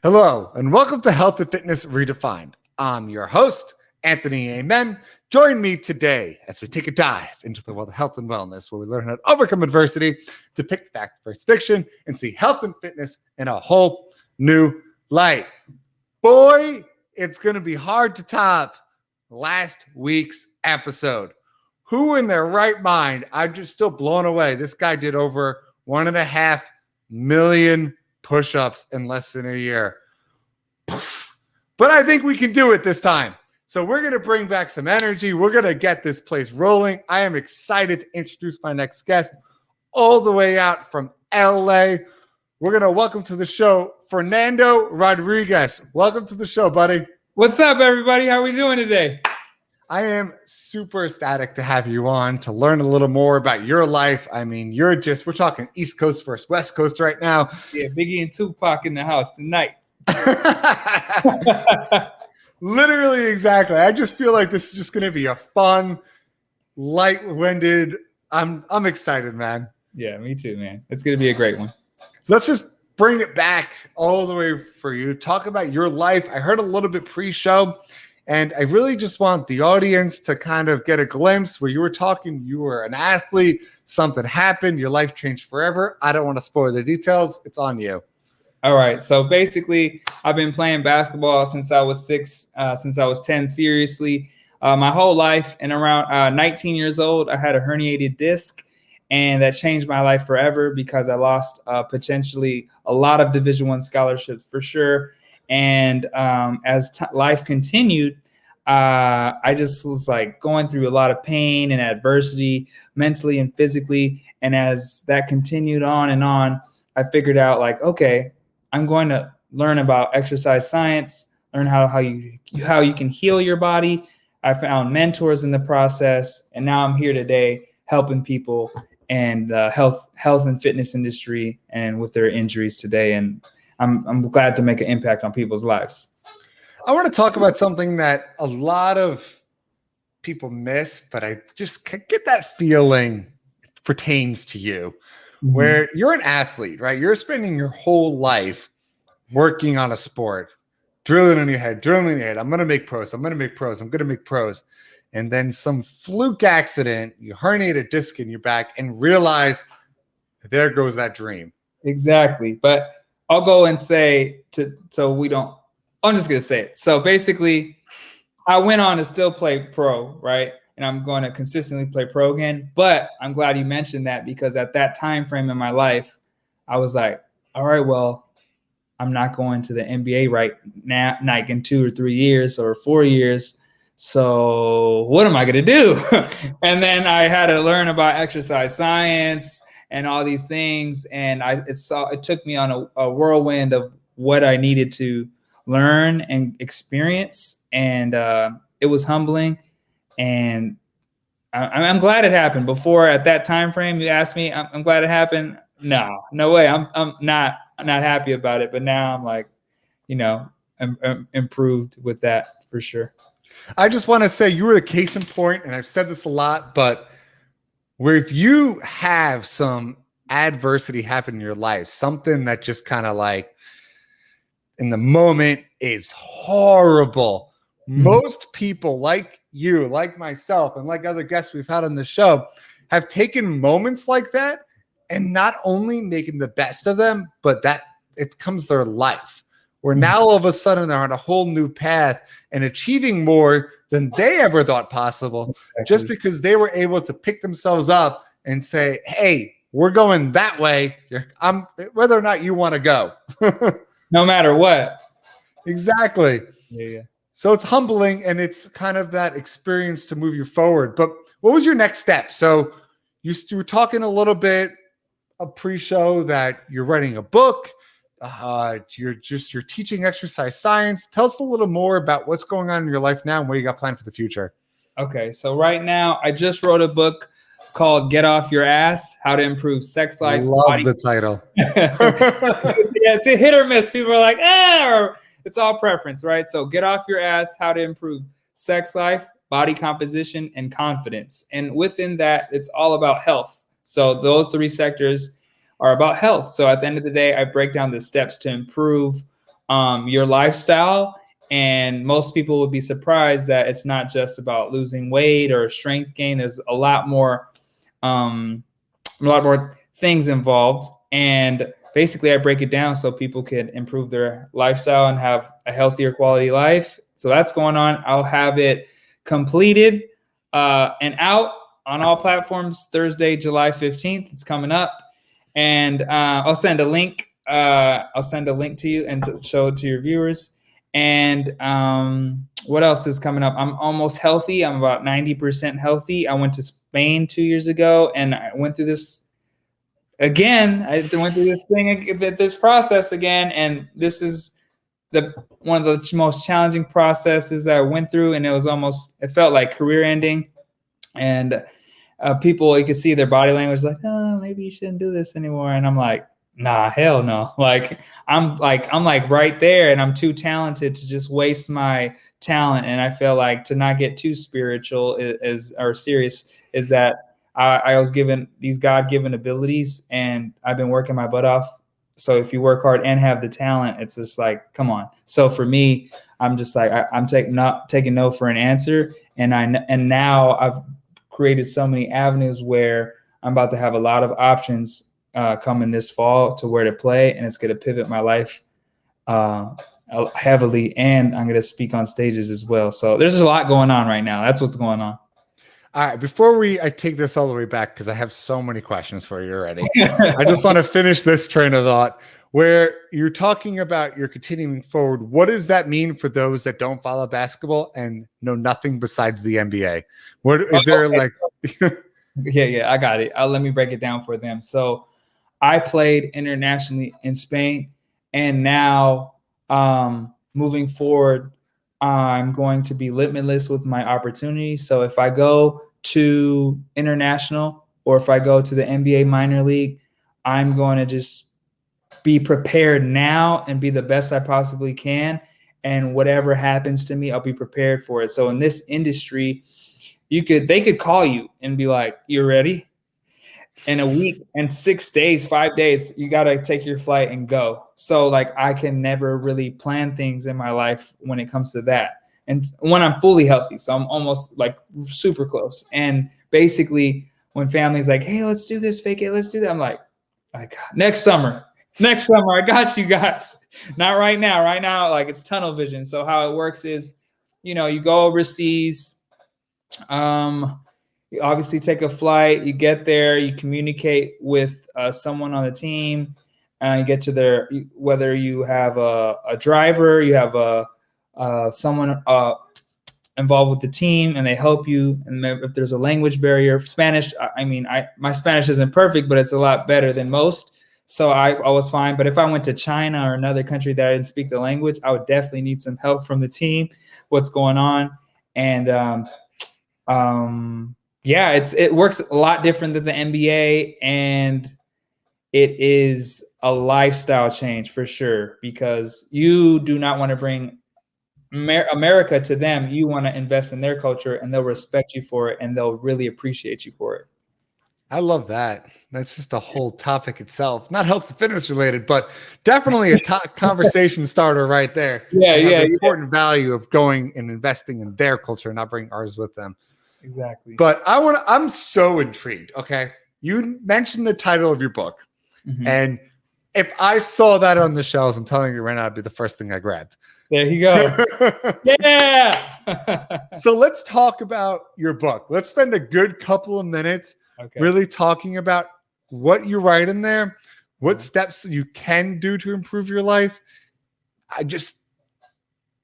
Hello, and welcome to Health and Fitness Redefined. I'm your host, Anthony Amen. Join me today as we take a dive into the world of health and wellness, where we learn how to overcome adversity, depict fact versus fiction, and see health and fitness in a whole new light. Boy, it's going to be hard to top last week's episode. Who in their right mind? I'm just still blown away. This guy did over 1.5 million push-ups in less than a year. But I think we can do it this time. So we're going to bring back some energy. We're going to get this place rolling. I am excited to introduce my next guest all the way out from LA. We're going to welcome to the show, Fernando Rodriguez. Welcome to the show, buddy. What's up, everybody? How are we doing today? I am super ecstatic to have you on to learn a little more about your life. I mean, we're talking East Coast versus West Coast right now. Yeah, Biggie and Tupac in the house tonight. Literally, exactly. I just feel like this is just going to be a fun, light-winded. I'm excited, man. Yeah, me too, man. It's going to be a great one. So let's just bring it back all the way for you. Talk about your life. I heard a little bit pre-show. And I really just want the audience to kind of get a glimpse where you were talking, you were an athlete, something happened, your life changed forever. I don't want to spoil the details. It's on you. All right. So basically, I've been playing basketball since I was 10, seriously. My whole life, and around 19 years old, I had a herniated disc, and that changed my life forever because I lost potentially a lot of Division I scholarships for sure. And as life continued, I just was like going through a lot of pain and adversity mentally and physically. And as that continued on and on, I figured out like, okay, I'm going to learn about exercise science, learn how you can heal your body. I found mentors in the process, and now I'm here today helping people and health and fitness industry and with their injuries today. And I'm glad to make an impact on people's lives. I want to talk about something that a lot of people miss, but I just get that feeling it pertains to you, where you're an athlete, right? You're spending your whole life working on a sport, drilling in your head. I'm going to make pros. I'm going to make pros. And then some fluke accident, you herniate a disc in your back and realize there goes that dream. Exactly. But I'll go and say I'm just going to say it. So basically, I went on to still play pro, right? And I'm going to consistently play pro again. But I'm glad you mentioned that, because at that time frame in my life, I was like, all right, well, I'm not going to the NBA right now, like in 2 or 3 years or 4 years. So what am I going to do? And then I had to learn about exercise science and all these things. And it took me on a whirlwind of what I needed to learn and experience. And it was humbling. And I'm glad it happened. Before, at that time frame, you asked me, I'm glad it happened. No way. I'm not happy about it. But now I'm like, I'm improved with that for sure. I just want to say you were the case in point, and I've said this a lot, but where if you have some adversity happen in your life, something that just kind of like in the moment is horrible. Most people like you, like myself, and like other guests we've had on the show have taken moments like that and not only making the best of them, but that it becomes their life, where now all of a sudden they're on a whole new path and achieving more than they ever thought possible, just because they were able to pick themselves up and say, hey, we're going that way. Whether or not you want to go. No matter what. Exactly. Yeah. So it's humbling, and it's kind of that experience to move you forward. But what was your next step? So you were talking a little bit of pre-show that you're writing a book. You're teaching exercise science. Tell us a little more about what's going on in your life now and what you got planned for the future. Okay, so right now I just wrote a book called Get Off Your Ass, How to Improve Sex Life. Love the title. Yeah, it's a hit or miss. People are like, or it's all preference, right? So Get Off Your Ass, How to Improve Sex Life, Body Composition, and Confidence. And within that, it's all about health. So those 3 sectors are about health. So at the end of the day, I break down the steps to improve your lifestyle. And most people would be surprised that it's not just about losing weight or strength gain. There's a lot more things involved. And basically, I break it down so people can improve their lifestyle and have a healthier quality life. So that's going on. I'll have it completed and out on all platforms Thursday, July 15th. It's coming up. And I'll send a link. I'll send a link to you and to show it to your viewers. And what else is coming up? I'm almost healthy. I'm about 90% healthy. I went to Spain 2 years ago, and I went through this again. I went through this process again, and this is one of the most challenging processes I went through, and it felt like career ending. And people, you could see their body language, like, oh, maybe you shouldn't do this anymore. And I'm like, nah, hell no. I'm right there, and I'm too talented to just waste my talent. And I feel like to not get too spiritual or serious is that I was given these God-given abilities, and I've been working my butt off. So if you work hard and have the talent, it's just like, come on. So for me, I'm just like, I'm not taking no for an answer. And now I've created so many avenues where I'm about to have a lot of options coming this fall to where to play, and it's going to pivot my life heavily, and I'm going to speak on stages as well. So there's a lot going on right now. That's what's going on. All right, before I take this all the way back, because I have so many questions for you already, I just want to finish this train of thought where you're talking about you're continuing forward. What does that mean for those that don't follow basketball and know nothing besides the NBA? What is there like? Yeah, I got it. Let me break it down for them. So I played internationally in Spain, and now moving forward, I'm going to be limitless with my opportunities. So if I go to international or if I go to the NBA minor league, I'm going to just be prepared now and be the best I possibly can. And whatever happens to me, I'll be prepared for it. So in this industry, they could call you and be like, "You're ready." In a week and 6 days, 5 days, you got to take your flight and go. So like, I can never really plan things in my life when it comes to that. And when I'm fully healthy, so I'm almost like super close. And basically when family's like, "Hey, let's do this, fake it, let's do that," I'm like, next summer, I got you guys. Not right now. Right now, like, it's tunnel vision. So how it works is, you go overseas, you obviously take a flight, you get there, you communicate with someone on the team, you get to whether you have a driver, you have someone involved with the team, and they help you. And if there's a language barrier, Spanish, my Spanish isn't perfect, but it's a lot better than most. So I was fine. But if I went to China or another country that I didn't speak the language, I would definitely need some help from the team, what's going on. And yeah, it works a lot different than the NBA, and it is a lifestyle change for sure, because you do not want to bring America to them. You want to invest in their culture, and they'll respect you for it, and they'll really appreciate you for it. I love that. That's just a whole topic itself. Not health and fitness related, but definitely a conversation starter right there. Yeah, the important value of going and investing in their culture and not bringing ours with them. Exactly. But I'm so intrigued. Okay. You mentioned the title of your book. Mm-hmm. And if I saw that on the shelves, I'm telling you right now, it'd be the first thing I grabbed. There you go. Yeah. So let's talk about your book. Let's spend a good couple of minutes really talking about what you write in there, what steps you can do to improve your life.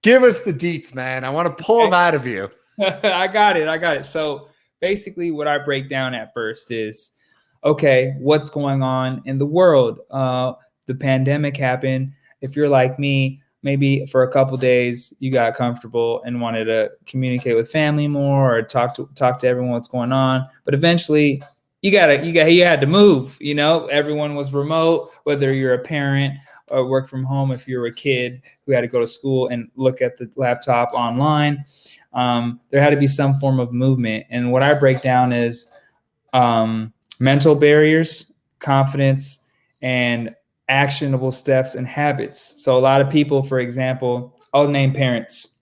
Give us the deets, man. I want to pull them out of you. I got it. So basically what I break down at first is, okay, what's going on in the world? The pandemic happened. If you're like me, maybe for a couple days you got comfortable and wanted to communicate with family more or talk to everyone what's going on. But eventually you had to move. Everyone was remote, whether you're a parent or work from home. If you're a kid who had to go to school and look at the laptop online, there had to be some form of movement. And what I break down is mental barriers, confidence, and actionable steps and habits. So a lot of people, for example, I'll name parents.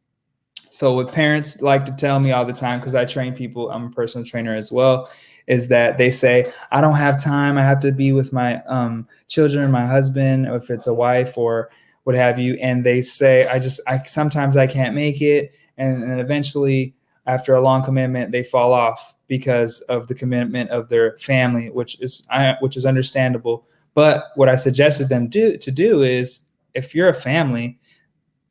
So what parents like to tell me all the time, because I train people, I'm a personal trainer as well, is that they say, I don't have time. I have to be with my children, my husband, or if it's a wife or what have you. And they say, sometimes I can't make it. And eventually, after a long commitment, they fall off because of the commitment of their family, which is understandable. But what I suggested them to do is, if you're a family,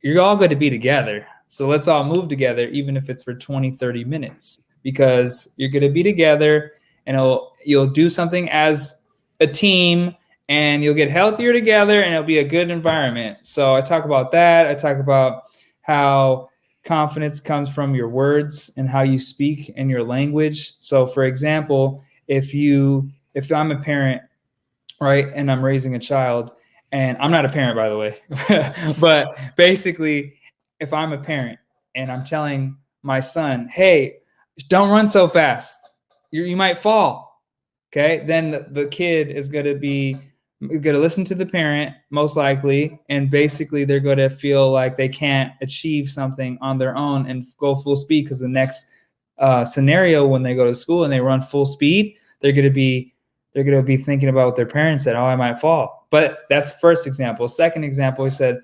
you're all going to be together. So let's all move together, even if it's for 20, 30 minutes, because you're going to be together and you'll do something as a team and you'll get healthier together and it'll be a good environment. So I talk about that. I talk about how confidence comes from your words and how you speak in your language. So for example, if I'm a parent, right, and I'm raising a child, and I'm not a parent, by the way, but basically, if I'm a parent and I'm telling my son, hey, don't run so fast, you might fall. Okay. Then the kid is going to listen to the parent, most likely. And basically they're going to feel like they can't achieve something on their own and go full speed. Because the next scenario, when they go to school and they run full speed, they're going to be thinking about what their parents said. Oh, I might fall. But that's the first example. Second example, he said,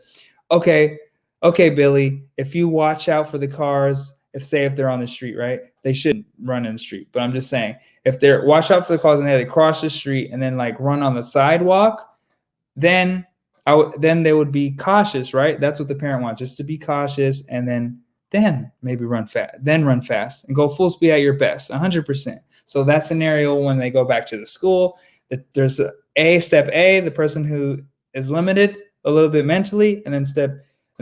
okay, Billy, if you watch out for the cars, if they're on the street, right? They shouldn't run in the street. But I'm just saying, if they're watch out for the cars and they cross the street and then like run on the sidewalk, then they would be cautious, right? That's what the parent wants, just to be cautious, and then maybe run fast and go full speed at your best, 100%. So that scenario, when they go back to the school, there's step A, the person who is limited a little bit mentally, and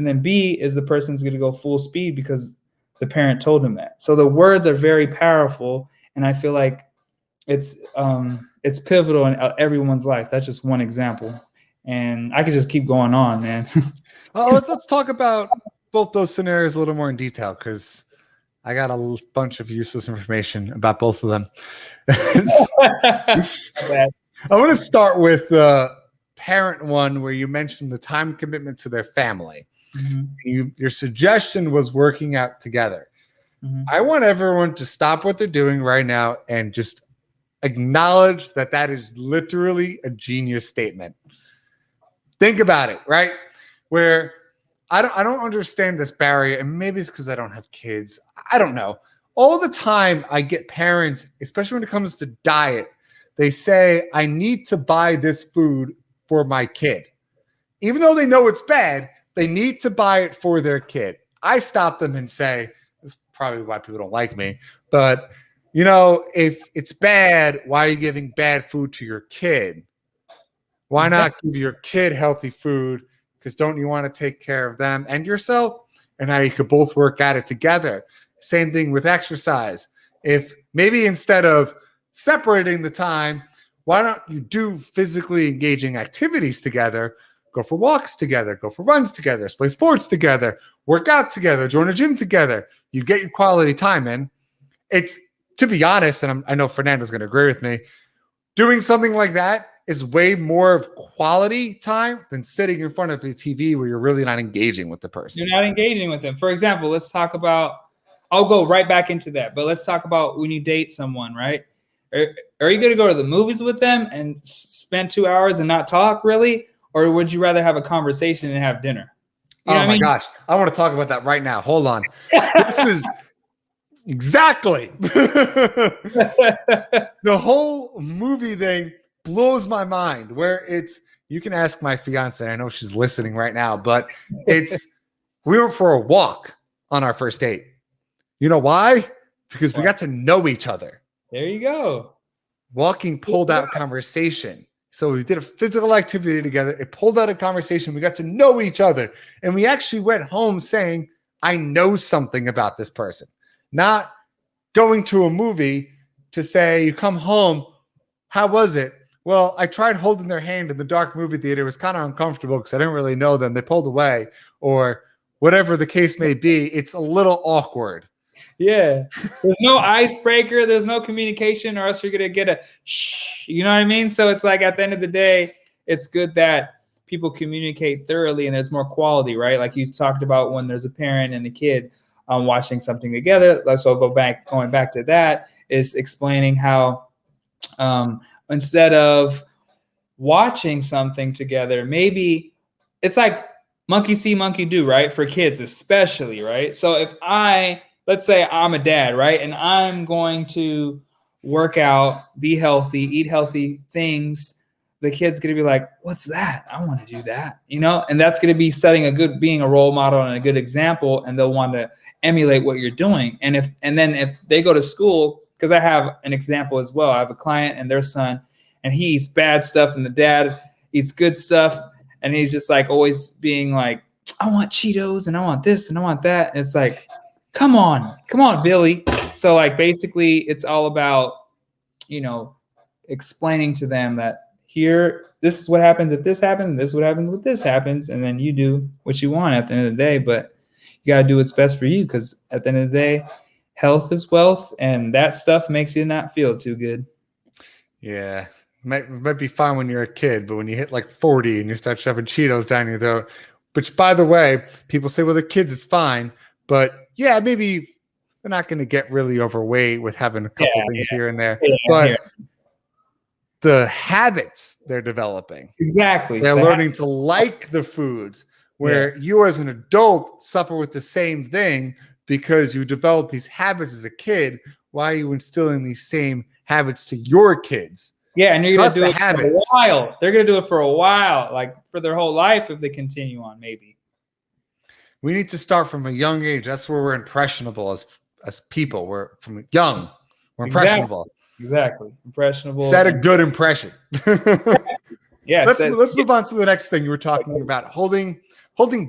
then B is the person's going to go full speed because the parent told him that. So the words are very powerful, and I feel like it's pivotal in everyone's life. That's just one example, and I could just keep going on, man. Let's talk about both those scenarios a little more in detail, because I got a bunch of useless information about both of them. I want to start with the parent one, where you mentioned the time commitment to their family. Mm-hmm. Your suggestion was working out together. Mm-hmm. I want everyone to stop what they're doing right now and just acknowledge that is literally a genius statement. Think about it, right? Where I don't understand this barrier, and maybe it's because I don't have kids. I don't know. All the time I get parents, especially when it comes to diet, they say, I need to buy this food for my kid. Even though they know it's bad, they need to buy it for their kid. I stop them and say, this is probably why people don't like me, but if it's bad, why are you giving bad food to your kid? Why not give your kid healthy food? Because don't you want to take care of them and yourself? And how you could both work at it together. Same thing with exercise. If maybe instead of separating the time, why don't you do physically engaging activities together? Go for walks together, go for runs together, play sports together, work out together, join a gym together. You get your quality time in. It's, to be honest, and I know Fernando's going to agree with me, doing something like that is way more of quality time than sitting in front of a TV where you're really not engaging with the person. You're not engaging with them. For example, let's talk about, I'll go right back into that, but let's talk about when you date someone, right? Are you going to go to the movies with them and spend 2 hours and not talk, really? Or would you rather have a conversation and have dinner? You know oh my gosh. I want to talk about that right now. Hold on. This is exactly the whole movie thing blows my mind, where you can ask my fiance. I know she's listening right now, but we went for a walk on our first date. You know why? Because we got to know each other. There you go. Walking pulled out conversation. So we did a physical activity together. It pulled out a conversation. We got to know each other. And we actually went home saying, I know something about this person. Not going to a movie to say, you come home, how was it? Well, I tried holding their hand in the dark movie theater. It was kind of uncomfortable because I didn't really know them. They pulled away, or whatever the case may be. It's a little awkward. Yeah. There's no icebreaker. There's no communication, or else you're going to get a shh. You know what I mean? So it's like, at the end of the day, it's good that people communicate thoroughly and there's more quality, right? Like you talked about when there's a parent and a kid watching something together. Let's all going back to that is explaining how instead of watching something together, maybe it's like monkey see, monkey do, right? For kids especially, right? So if let's say I'm a dad, right? And I'm going to work out, be healthy, eat healthy things, the kid's going to be like, what's that? I want to do that, and that's going to be being a role model and a good example. And they'll want to emulate what you're doing. And then if they go to school, because I have an example as well. I have a client and their son, and he eats bad stuff and the dad eats good stuff. And he's just like always being like, I want Cheetos and I want this and I want that. And it's like, come on, Billy. So like basically it's all about, explaining to them that this is what happens if this happens, and this is what happens when this happens. And then you do what you want at the end of the day, but you got to do what's best for you. Because at the end of the day, health is wealth, and that stuff makes you not feel too good. Yeah. Might be fine when you're a kid, but when you hit like 40 and you start shoving Cheetos down your throat, which by the way, people say, well, the kids, it's fine. But yeah, maybe they're not going to get really overweight with having a couple things here and there. But the habits they're developing. Exactly. They're learning to like the foods where you as an adult suffer with the same thing because you developed these habits as a kid. Why are you instilling these same habits to your kids? Yeah, and you're going to do it for a while. They're going to do it for a while, like for their whole life if they continue on, maybe. We need to start from a young age. That's where we're impressionable as people. We're from young. We're impressionable. Exactly. Impressionable. Set a good impression. Yeah. Let's move on to the next thing you were talking about, holding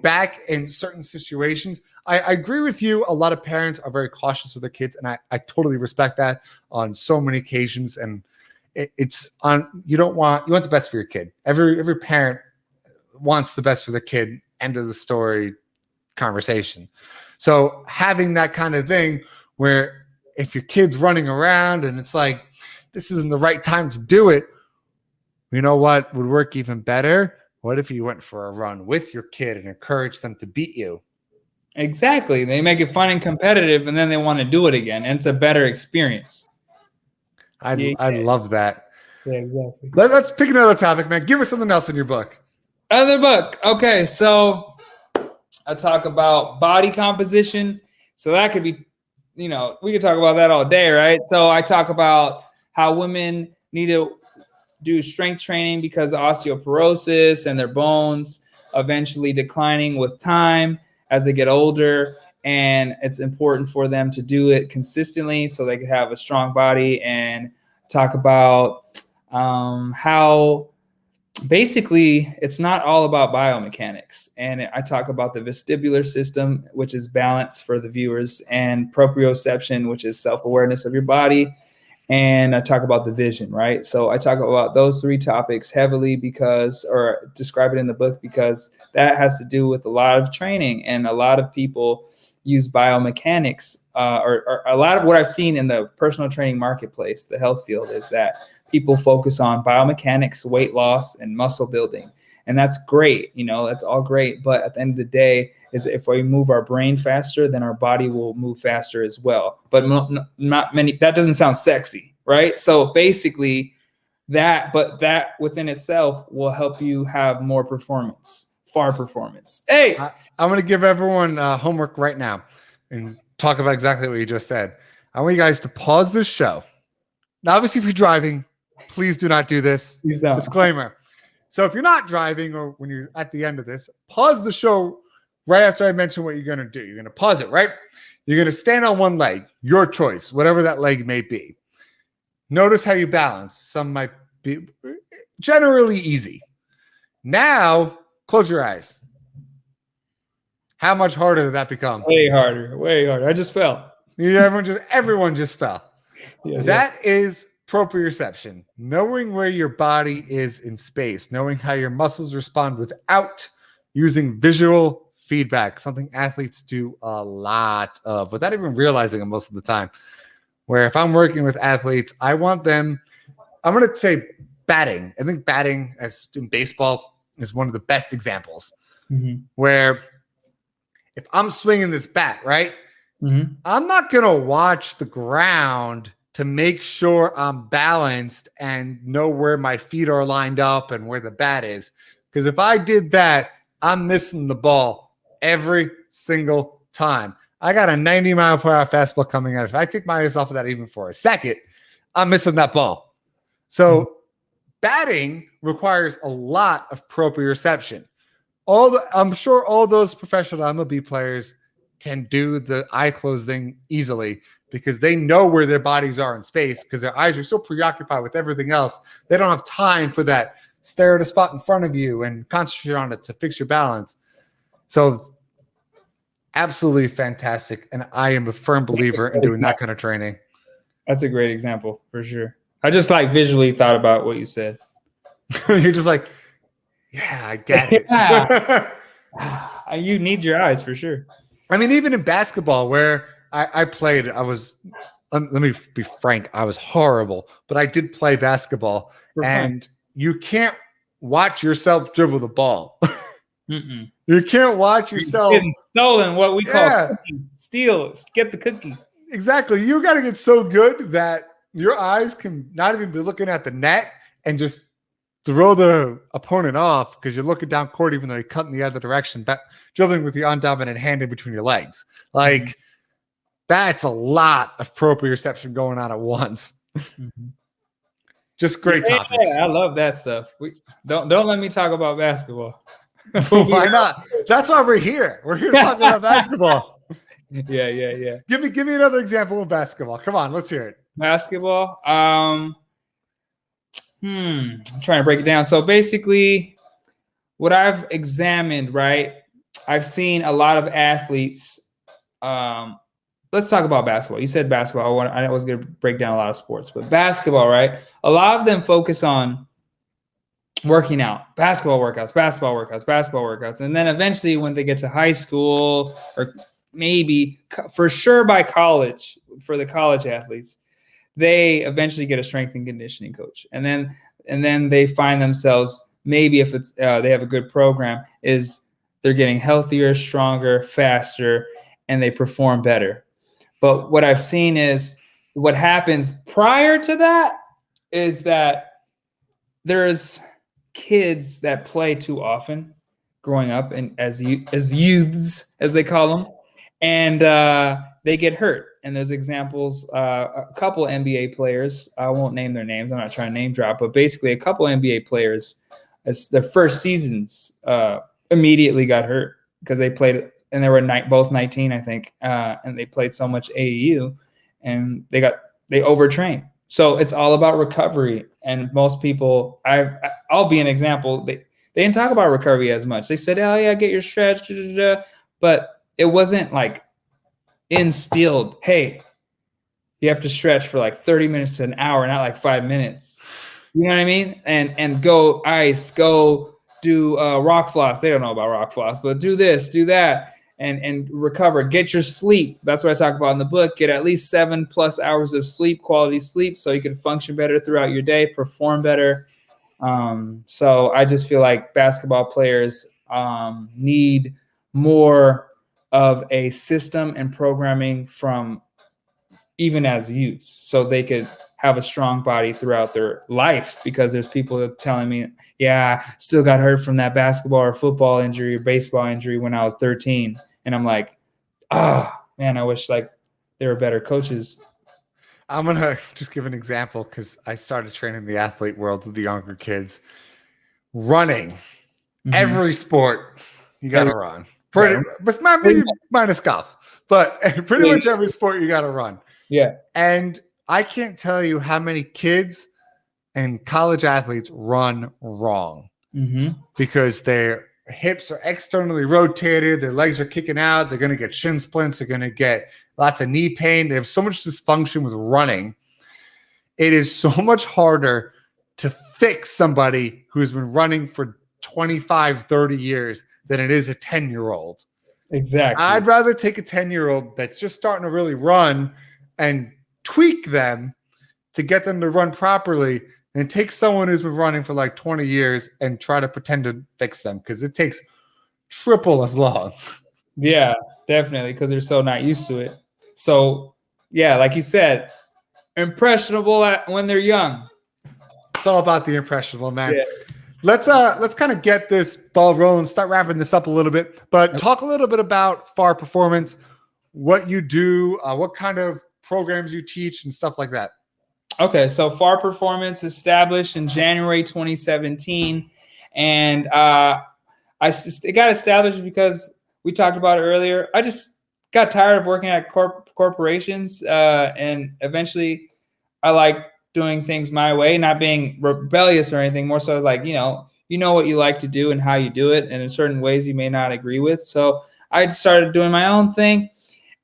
back in certain situations. I agree with you. A lot of parents are very cautious with their kids, and I totally respect that on so many occasions. And it's on. You want the best for your kid. Every parent wants the best for the kid. End of the story conversation. So having that kind of thing where if your kid's running around and it's like, this isn't the right time to do it, you know what would work even better? What if you went for a run with your kid and encouraged them to beat you? Exactly. They make it fun and competitive, and then they want to do it again. And it's a better experience. I love that. Yeah, exactly. Let's pick another topic, man. Give us something else in your book. Other book. Okay, so I talk about body composition. So that could be, we could talk about that all day, right? So I talk about how women need to do strength training because of osteoporosis and their bones eventually declining with time as they get older. And it's important for them to do it consistently so they can have a strong body, and talk about how basically it's not all about biomechanics. And I talk about the vestibular system, which is balance for the viewers, and proprioception, which is self-awareness of your body. And I talk about the vision, right? So I talk about those three topics heavily or describe it in the book, because that has to do with a lot of training, and a lot of people use biomechanics, or a lot of what I've seen in the personal training marketplace, the health field, is that people focus on biomechanics, weight loss, and muscle building. And that's great, that's all great. But at the end of the day, is if we move our brain faster, then our body will move faster as well. But not many, that doesn't sound sexy, right? So basically that within itself will help you have more performance, far performance. Hey, I'm going to give everyone homework right now and talk about exactly what you just said. I want you guys to pause this show. Now, obviously, if you're driving, please do not do this. Disclaimer. So if you're not driving, or when you're at the end of this, pause the show right after I mention what you're going to do. You're going to pause it, right? You're going to stand on one leg, your choice, whatever that leg may be. Notice how you balance. Some might be generally easy. Now, close your eyes. How much harder did that become? Way harder, way harder. I just fell. Yeah, everyone just fell. That is proprioception, knowing where your body is in space, knowing how your muscles respond without using visual feedback, something athletes do a lot of without even realizing it most of the time. Where if I'm working with athletes, I want them, I'm going to say batting. I think batting, as in baseball, is one of the best examples Mm-hmm. where if I'm swinging this bat, right, Mm-hmm. I'm not going to watch the ground to make sure I'm balanced and know where my feet are lined up and where the bat is. Because if I did that, I'm missing the ball every single time. I got a 90-mile-per-hour fastball coming out. If I take my eyes off of that even for a second, I'm missing that ball. So batting requires a lot of proprioception. I'm sure all those professional MLB players can do the eye closing easily because they know where their bodies are in space because their eyes are so preoccupied with everything else. They don't have time for that. Stare at a spot in front of you and concentrate on it to fix your balance. So absolutely fantastic. And I am a firm believer in doing that kind of training. That's a great example for sure. I just like visually thought about what you said. You're just like, yeah, I get it. Yeah. You need your eyes for sure. I mean, even in basketball where I played, let me be frank, I was horrible, but I did play basketball and you can't watch yourself dribble the ball. Mm-mm. You can't watch yourself. You're getting stolen, what we call cookies. Steal, get the cookie. Exactly. You got to get so good that your eyes can not even be looking at the net and just throw the opponent off because you're looking down court even though you're cutting the other direction, dribbling with your undominant hand in between your legs. Like, that's a lot of proprioception going on at once. Mm-hmm. Just great topics. Yeah, I love that stuff. Don't let me talk about basketball. Why not? That's why we're here. We're here talking about basketball. Yeah. Give me another example of basketball. Come on, let's hear it. Basketball. I'm trying to break it down. So basically, what I've examined, right? I've seen a lot of athletes. Let's talk about basketball. You said basketball. I was going to break down a lot of sports, but basketball, right? A lot of them focus on working out, basketball workouts. And then eventually when they get to high school or maybe for sure by college, for the college athletes, they eventually get a strength and conditioning coach. And then they find themselves, maybe if it's they have a good program, is they're getting healthier, stronger, faster, and they perform better. But what I've seen is what happens prior to that is that there's kids that play too often growing up and as youths, as they call them, and they get hurt. And there's examples, a couple NBA players, I won't name their names, I'm not trying to name drop, but basically a couple NBA players, as their first seasons, immediately got hurt because they played, and they were both 19, I think, and they played so much AAU, and they overtrained. So it's all about recovery. And most people, I'll be an example. They didn't talk about recovery as much. They said, "Oh yeah, get your stretch," but it wasn't like instilled. Hey, you have to stretch for like 30 minutes to an hour, not like 5 minutes. You know what I mean? And go ice, go do rock floss. They don't know about rock floss, but do this, do that. And recover, get your sleep. That's what I talk about in the book. Get at least 7+ hours of sleep, quality sleep, so you can function better throughout your day, perform better. So I just feel like basketball players need more of a system and programming from even as youths, so they could have a strong body throughout their life, because there's people telling me, yeah, still got hurt from that basketball or football injury or baseball injury when I was 13. And I'm like, man, I wish like there were better coaches. I'm going to just give an example because I started training the athlete world with the younger kids. Running, every sport, you got to run. Maybe minus golf, but pretty much every sport you got to run. Yeah. And I can't tell you how many kids and college athletes run wrong because their hips are externally rotated, their legs are kicking out, they're going to get shin splints, they're going to get lots of knee pain. They have so much dysfunction with running. It is so much harder to fix somebody who's been running for 25, 30 years than it is a 10-year-old. Exactly. I'd rather take a 10-year-old that's just starting to really run and tweak them to get them to run properly and take someone who's been running for like 20 years and try to pretend to fix them, because it takes triple as long. Yeah, definitely, because they're so not used to it. So yeah, like you said, impressionable when they're young. It's all about the impressionable, man. Yeah. Let's kind of get this ball rolling, start wrapping this up a little bit, but talk a little bit about FAR Performance, what you do, what kind of programs you teach and stuff like that. Okay, so FAR Performance established in January 2017, and it got established because we talked about it earlier. I just got tired of working at corporations, and eventually I like doing things my way, not being rebellious or anything, more so like, you know what you like to do and how you do it, and in certain ways you may not agree with. So I started doing my own thing.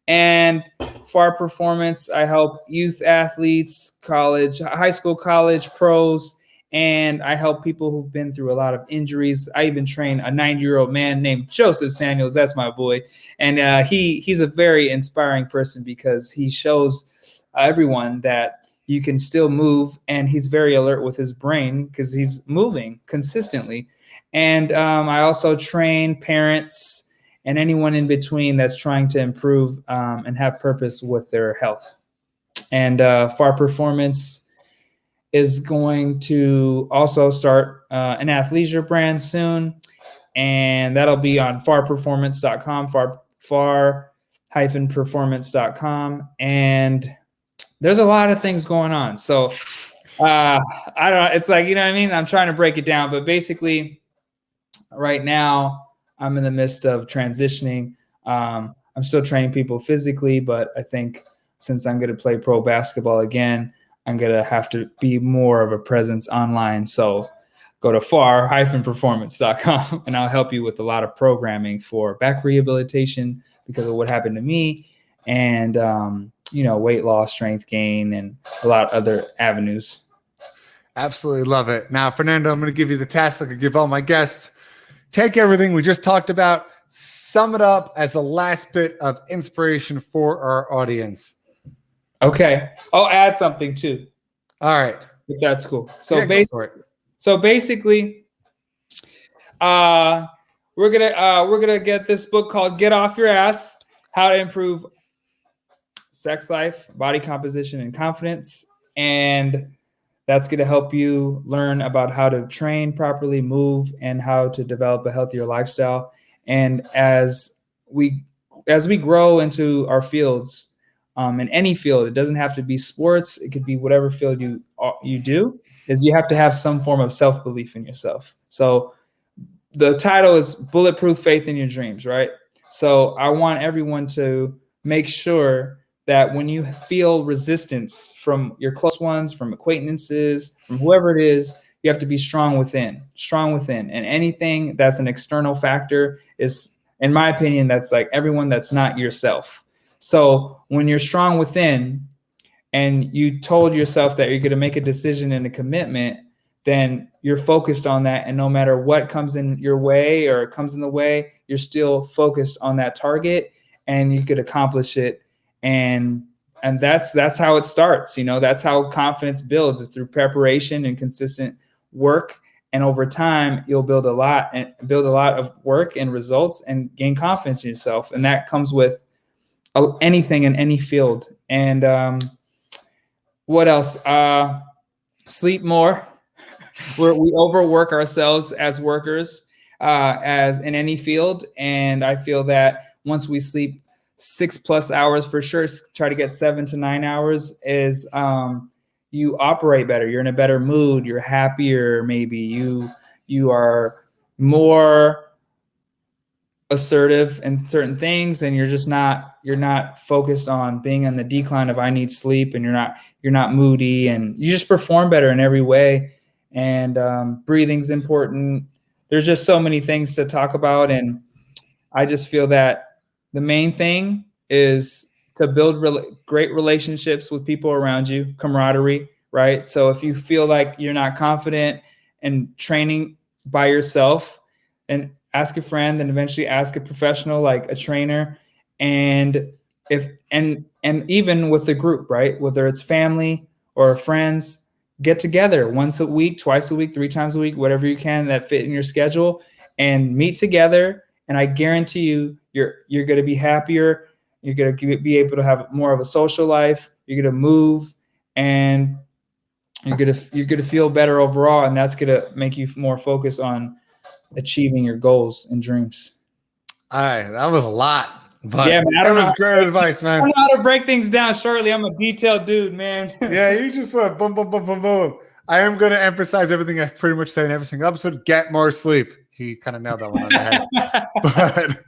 And FAR Performance, I help youth athletes, high school, college, pros, and I help people who've been through a lot of injuries. I even train a 90-year-old man named Joseph Samuels. That's my boy. And he's a very inspiring person because he shows everyone that you can still move, and he's very alert with his brain because he's moving consistently. And I also train parents and anyone in between that's trying to improve and have purpose with their health. And FAR Performance is going to also start an athleisure brand soon, and that'll be on farperformance.com, far-performance.com, and there's a lot of things going on. So I don't know. It's like, you know what I mean? I'm trying to break it down, but basically right now I'm in the midst of transitioning. I'm still training people physically, but I think since I'm going to play pro basketball again, I'm going to have to be more of a presence online. So go to far-performance.com and I'll help you with a lot of programming for back rehabilitation because of what happened to me, and weight loss, strength gain, and a lot of other avenues. Absolutely love it. Now, Fernando, I'm going to give you the task like I give all my guests. Take everything we just talked about, sum it up as a last bit of inspiration for our audience. Okay. I'll add something too. All right. If that's cool. So, go for it. So basically, we're gonna get this book called Get Off Your Ass: How to Improve Sex Life, Body Composition, and Confidence. And that's going to help you learn about how to train properly, move, and how to develop a healthier lifestyle. And as we grow into our fields, in any field, it doesn't have to be sports. It could be whatever field you do, is you have to have some form of self-belief in yourself. So the title is Bulletproof Faith in Your Dreams, right? So I want everyone to make sure that when you feel resistance from your close ones, from acquaintances, from whoever it is, you have to be strong within. And anything that's an external factor is, in my opinion, that's like everyone that's not yourself. So when you're strong within and you told yourself that you're going to make a decision and a commitment, then you're focused on that. And no matter what comes in your way or comes in the way, you're still focused on that target and you could accomplish it. And that's how it starts. That's how confidence builds, is through preparation and consistent work. And over time, you'll build a lot of work and results and gain confidence in yourself. And that comes with anything in any field. And what else? Sleep more. We overwork ourselves as workers, as in any field. And I feel that once we sleep 6+ hours, for sure, try to get 7 to 9 hours, is you operate better. You're in a better mood. You're happier. Maybe you are more assertive in certain things, and you're not focused on being on the decline of I need sleep, and you're not moody, and you just perform better in every way. And breathing's important. There's just so many things to talk about, and I just feel that the main thing is to build great relationships with people around you, camaraderie, right? So if you feel like you're not confident in training by yourself, and ask a friend, and eventually ask a professional like a trainer, and even with the group, right? Whether it's family or friends, get together once a week, twice a week, 3 times a week, whatever you can that fit in your schedule, and meet together. And I guarantee you, you're going to be happier. You're going to be able to have more of a social life. You're going to move, and you're going to feel better overall. And that's going to make you more focused on achieving your goals and dreams. All right, that was a lot. But yeah, man, that was great advice, man. I don't know how to break things down shortly. I'm a detailed dude, man. Yeah, you just went boom, boom, boom, boom, boom. I am going to emphasize everything I've pretty much said in every single episode. Get more sleep. He kind of nailed that one on the head. But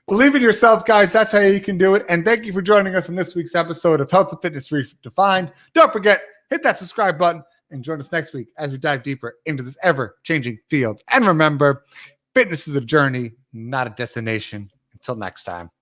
believe in yourself, guys. That's how you can do it. And thank you for joining us in this week's episode of Health and Fitness Redefined. Don't forget, hit that subscribe button and join us next week as we dive deeper into this ever-changing field. And remember, fitness is a journey, not a destination. Until next time.